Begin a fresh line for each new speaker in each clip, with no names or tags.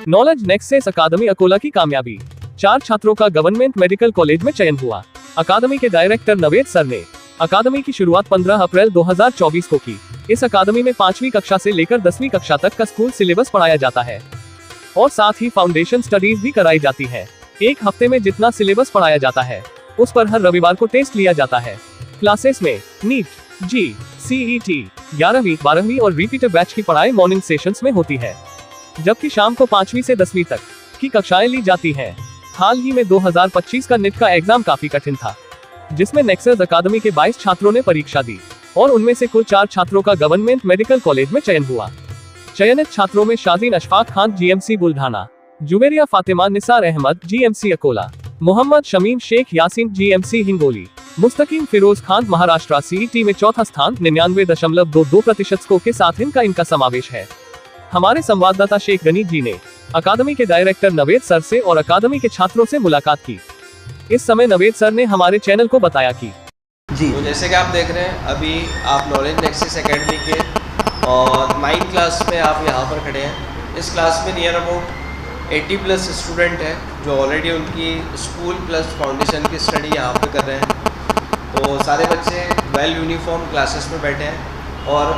Knowledge nexus अकादमी अकोला की कामयाबी। 4 छात्रों का गवर्नमेंट मेडिकल कॉलेज में चयन हुआ। अकादमी के डायरेक्टर नवेद सर ने अकादमी की शुरुआत 15 अप्रैल 2024 को की। इस अकादमी में 5वीं कक्षा से लेकर 10वीं कक्षा तक का स्कूल सिलेबस पढ़ाया जाता है और साथ ही फाउंडेशन स्टडीज भी कराई जाती है। एक हफ्ते में जितना सिलेबस पढ़ाया जाता है उस पर हर रविवार को टेस्ट लिया जाता है। क्लासेस में नीट, जी, CET, 11वीं, 12वीं और रिपीटर बैच की पढ़ाई मॉर्निंग सेशंस में होती है, जबकि शाम को 5वीं से 10वीं तक की कक्षाएं ली जाती हैं। हाल ही में 2025 का नीट का एग्जाम काफी कठिन था, जिसमें नेक्सस अकादमी के 22 छात्रों ने परीक्षा दी और उनमें से कुल 4 छात्रों का गवर्नमेंट मेडिकल कॉलेज में चयन हुआ। चयनित छात्रों में शाजीन Ashfaq Khan GMC Buldhana, Zuberia Fatima Nisar Ahmad GMC Akola, Mohammad Shamim Sheikh Yasin GMC Hingoli, मुस्तकीम फिरोज खान महाराष्ट्र CET में चौथा स्थान 99.22% स्कोर के साथ इनका समावेश है। हमारे संवाददाता शेख गनी जी ने अकादमी के डायरेक्टर नवेद सर से और अकादमी के छात्रों से मुलाकात की। इस समय नवेद सर ने हमारे चैनल को बताया कि
जी, तो जैसे कि आप देख रहे हैं अभी आप नॉलेज नेक्सस एकेडमी के और 9th क्लास में आप यहाँ पर खड़े हैं। इस क्लास में नियर अबाउट 80+ स्टूडेंट हैं जो ऑलरेडी उनकी स्कूल प्लस फाउंडेशन की स्टडी यहाँ पे कर रहे हैं। तो सारे बच्चे वेल यूनिफॉर्म क्लासेस में बैठे हैं और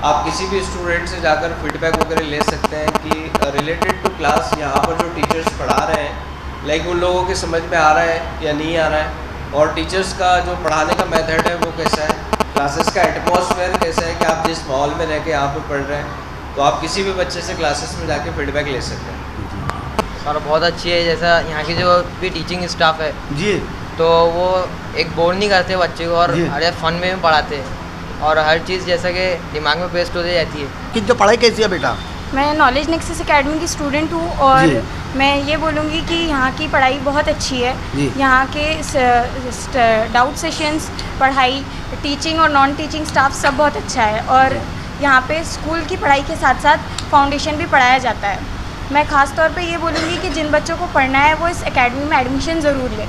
आप किसी भी स्टूडेंट से जाकर फीडबैक वगैरह ले सकते हैं कि रिलेटेड टू क्लास यहाँ पर जो टीचर्स पढ़ा रहे हैं लाइक उन लोगों के समझ में आ रहा है या नहीं आ रहा है, और टीचर्स का जो पढ़ाने का मेथड है वो कैसा है, क्लासेस का एटमॉस्फेयर कैसा है कि आप जिस माहौल में रह के यहाँ पर पढ़ रहे हैं। तो आप किसी भी बच्चे से क्लासेस में जाके फीडबैक ले सकते हैं।
सर बहुत अच्छी है, जैसा यहाँ की जो भी टीचिंग स्टाफ है
जी,
तो वो एक बोर नहीं करते बच्चे को और हर फन में भी पढ़ाते हैं और हर चीज़ जैसा कि दिमाग में पेस्ट हो जाती है।
कि जो पढ़ाई कैसी है बेटा?
मैं नॉलेज नेक्सस एकेडमी की स्टूडेंट हूँ और मैं ये बोलूँगी कि यहाँ की पढ़ाई बहुत अच्छी है। यहाँ के डाउट सेशंस, पढ़ाई, टीचिंग और नॉन टीचिंग स्टाफ सब बहुत अच्छा है और यहाँ पे स्कूल की पढ़ाई के साथ साथ फाउंडेशन भी पढ़ाया जाता है। मैं ख़ास तौर पे ये बोलूँगी कि जिन बच्चों को पढ़ना है वो इस एकेडमी में एडमिशन ज़रूर लें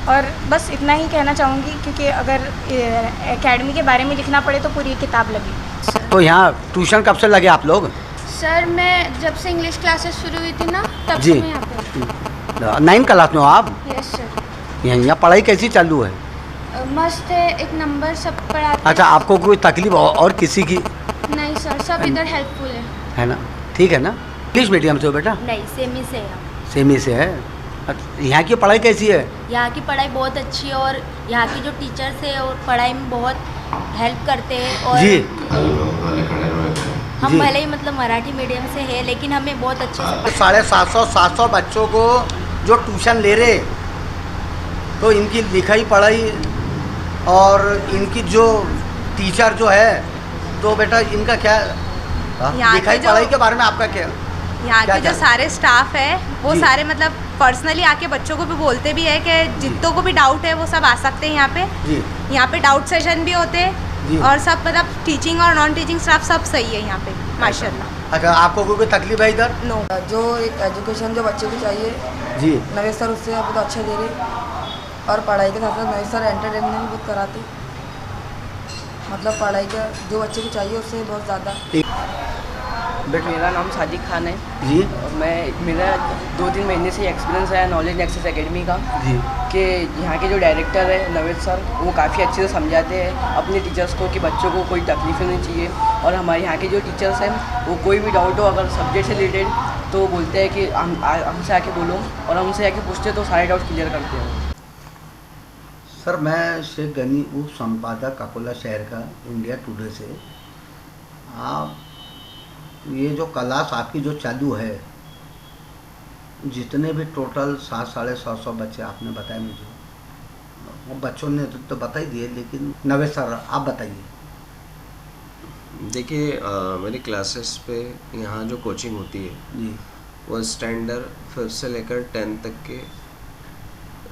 और बस इतना ही कहना चाहूँगी, क्योंकि अगर एकेडमी के बारे में लिखना पड़े तो पूरी किताब लगी।
तो यहाँ ट्यूशन कब से लगे आप लोग?
सर मैं जब से इंग्लिश क्लासेस शुरू हुई थी ना तब से मैं यहाँ पे।
9th क्लास में हो आप?
Yes sir.
यहाँ पढ़ाई कैसी चालू है?
मस्त है, एक नंबर सब पढ़ाते हैं।
अच्छा, आपको कोई तकलीफ और किसी की?
नहीं सर, सब इधर हेल्पफुल है
ना? ठीक है ना? इंग्लिश मीडियम से हो बेटा?
नहीं, सेमी से है।
सेमी से है। यहाँ की पढ़ाई कैसी है?
यहाँ की पढ़ाई बहुत अच्छी है और यहाँ की जो टीचर्स है और पढ़ाई में बहुत हेल्प करते हैं और
जी,
हम भले ही मतलब मराठी मीडियम से है लेकिन हमें बहुत अच्छे से
750 बच्चों को जो ट्यूशन ले रहे, तो इनकी लिखाई पढ़ाई और इनकी जो टीचर जो है, तो बेटा इनका क्या लिखाई पढ़ाई के बारे में आपका क्या?
यहाँ के जो सारे स्टाफ है वो सारे मतलब पर्सनली आके बच्चों को भी बोलते भी है कि जितनों को भी डाउट है वो सब आ सकते हैं यहाँ पे। यहाँ पे डाउट सेशन भी होते हैं और सब मतलब टीचिंग और नॉन टीचिंग स्टाफ सब सही है यहाँ पे माशाल्लाह।
अच्छा, आपको कोई तकलीफ है इधर?
नो, जो एक एजुकेशन जो बच्चे को चाहिए
जी,
नवेद सर उससे अभी तो अच्छा दे रहे और पढ़ाई के साथ साथ नवेद सर एंटरटेनमेंट भी बहुत कराते, मतलब पढ़ाई का जो बच्चे को चाहिए उससे बहुत ज़्यादा।
मेरा नाम साजिद खान है
जी,
और मेरा 2-3 महीने से एक्सपीरियंस है नॉलेज नेक्सस एकेडमी का
जी,
कि यहाँ के जो डायरेक्टर है नवेद सर वो काफ़ी अच्छे से समझाते हैं अपने टीचर्स को कि बच्चों को कोई तकलीफ नहीं चाहिए। और हमारे यहाँ के जो टीचर्स हैं वो कोई भी डाउट हो अगर सब्जेक्ट से रिलेटेड तो वो बोलते हैं कि हमसे आके बोलो और हमसे आके पूछते तो सारे डाउट क्लियर करते हैं।
सर मैं शेख गनी उप संपादक अकोला शहर का इंडिया टुडे से। आप ये जो क्लास आपकी जो चालू है, जितने भी टोटल 700-750 बच्चे आपने बताए मुझे, वो बच्चों ने तो बता ही दिए, लेकिन नवेद सर आप बताइए।
देखिए मेरी क्लासेस पे यहाँ जो कोचिंग होती है
जी,
वो स्टैंडर्ड 5th से लेकर 10th तक के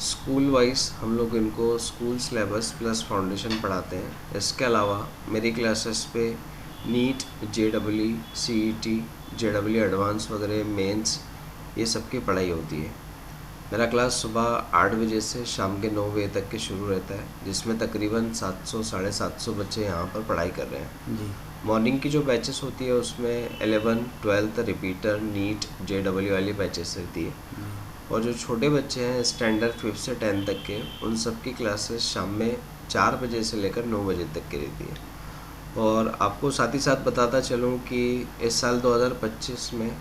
स्कूल वाइज हम लोग इनको स्कूल सिलेबस प्लस फाउंडेशन पढ़ाते हैं। इसके अलावा मेरी क्लासेस पे NEET, JEE, CET, JEE advance वगैरह मेंस ये सब की पढ़ाई होती है। मेरा क्लास सुबह 8 बजे से शाम के 9 बजे तक के शुरू रहता है, जिसमें तकरीबन 700-750 बच्चे यहाँ पर पढ़ाई कर रहे हैं।
जी।
मॉर्निंग की जो बैचेस होती है उसमें 11, 12 रिपीटर, नीट, JEE वाली बैचेस रहती है। और जो छोटे बच्चे हैं स्टैंडर्ड 5 से 10 तक के, उन सब की क्लासेस शाम में 4 बजे से लेकर 9 बजे तक की रहती है। और आपको साथ ही साथ बताता चलूँ कि इस साल 2025 में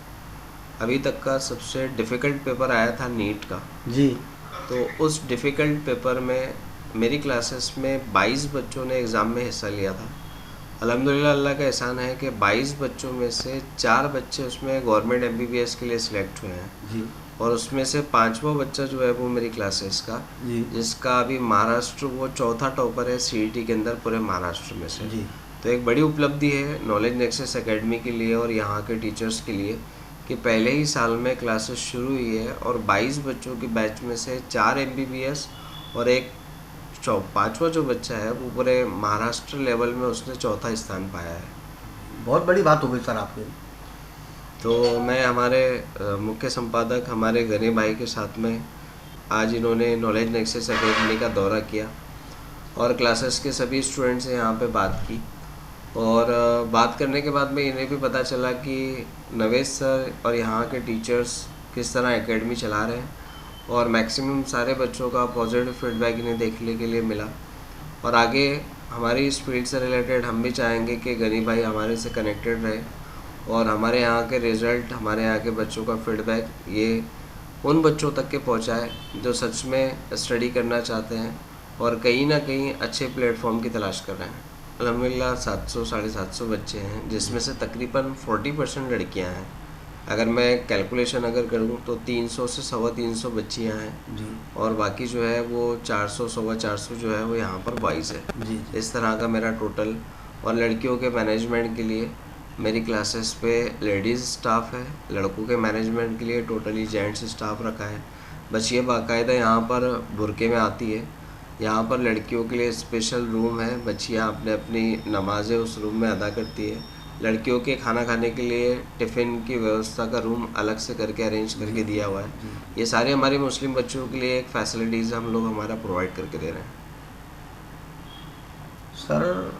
अभी तक का सबसे डिफ़िकल्ट पेपर आया था नीट का
जी।
तो उस डिफ़िकल्ट पेपर में मेरी क्लासेस में 22 बच्चों ने एग्ज़ाम में हिस्सा लिया था। अल्हम्दुलिल्लाह अल्लाह का एहसान है कि 22 बच्चों में से 4 बच्चे उसमें गवर्नमेंट MBBS के लिए सिलेक्ट हुए हैं
जी।
और उसमें से 5वां बच्चा जो है वो मेरी क्लासेस का
जी।
जिसका अभी महाराष्ट्र वो चौथा टॉपर है CET के अंदर पूरे महाराष्ट्र में से
जी।
तो एक बड़ी उपलब्धि है नॉलेज नेक्सस एकेडमी के लिए और यहाँ के टीचर्स के लिए कि पहले ही साल में क्लासेस शुरू हुई है और 22 बच्चों की बैच में से 4 MBBS और एक 5वां जो बच्चा है वो पूरे महाराष्ट्र लेवल में उसने चौथा स्थान पाया है।
बहुत बड़ी बात हो गई सर आपके।
तो मैं हमारे मुख्य संपादक हमारे गनी भाई के साथ में आज इन्होंने नॉलेज नेक्सस एकेडमी का दौरा किया और क्लासेस के सभी स्टूडेंट्स से यहाँ पे बात की और बात करने के बाद में इन्हें भी पता चला कि नवेद सर और यहाँ के टीचर्स किस तरह एकेडमी चला रहे हैं और मैक्सिमम सारे बच्चों का पॉजिटिव फीडबैक इन्हें देखने के लिए मिला। और आगे हमारी इस फील्ड से रिलेटेड हम भी चाहेंगे कि गनी भाई हमारे से कनेक्टेड रहे और हमारे यहाँ के रिज़ल्ट, हमारे यहाँ के बच्चों का फीडबैक ये उन बच्चों तक के पहुँचाए जो सच में स्टडी करना चाहते हैं और कहीं ना कहीं अच्छे प्लेटफॉर्म की तलाश कर रहे हैं। अल्हम्दुलिल्लाह 700 साढ़े 700 बच्चे हैं जिसमें से तकरीबन 40% लड़कियां हैं। अगर मैं कैलकुलेशन अगर करूं तो 300 से 350 बच्चियां हैं
जी।
और बाकी जो है वो 400 450 जो है वो यहाँ पर बॉयज़ है
जी।
इस तरह का मेरा टोटल। और लड़कियों के मैनेजमेंट के लिए मेरी क्लासेस पे लेडीज़ स्टाफ है, लड़कों के मैनेजमेंट के लिए टोटली जेंट्स स्टाफ रखा है। बच्चियाँ बाकायदा यहाँ पर बुरके में आती है। यहाँ पर लड़कियों के लिए स्पेशल रूम है, बच्चियाँ अपने अपनी नमाज़ें उस रूम में अदा करती है। लड़कियों के खाना खाने के लिए टिफ़िन की व्यवस्था का रूम अलग से करके अरेंज करके दिया हुआ है। ये सारे हमारे मुस्लिम बच्चों के लिए एक फैसिलिटीज़ हम लोग हमारा प्रोवाइड करके दे रहे हैं।
सर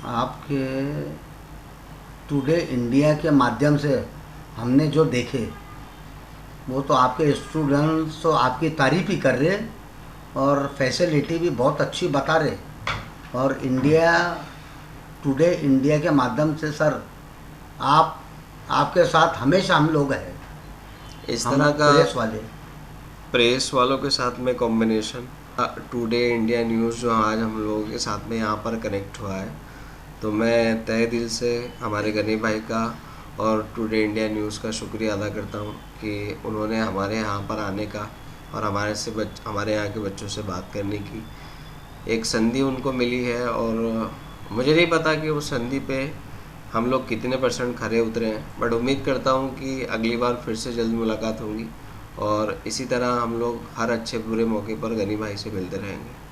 आपके टुडे इंडिया के माध्यम से हमने जो देखे वो तो आपके स्टूडेंट्स तो आपकी तारीफ़ ही कर रहे और फैसिलिटी भी बहुत अच्छी बता रहे और टुडे इंडिया के माध्यम से सर आपके साथ हमेशा हम लोग हैं।
इस तरह का
प्रेस
वालों के साथ में कॉम्बिनेशन टुडे इंडिया न्यूज़ जो आज हम लोगों के साथ में यहाँ पर कनेक्ट हुआ है तो मैं तहे दिल से हमारे गनी भाई का और टुडे इंडिया न्यूज़ का शुक्रिया अदा करता हूँ कि उन्होंने हमारे यहाँ पर आने का और हमारे यहाँ के बच्चों से बात करने की एक संधि उनको मिली है। और मुझे नहीं पता कि उस संधि पे हम लोग कितने % खरे उतरे हैं, बट उम्मीद करता हूँ कि अगली बार फिर से जल्द मुलाकात होगी और इसी तरह हम लोग हर अच्छे बुरे मौके पर गनी भाई से मिलते रहेंगे।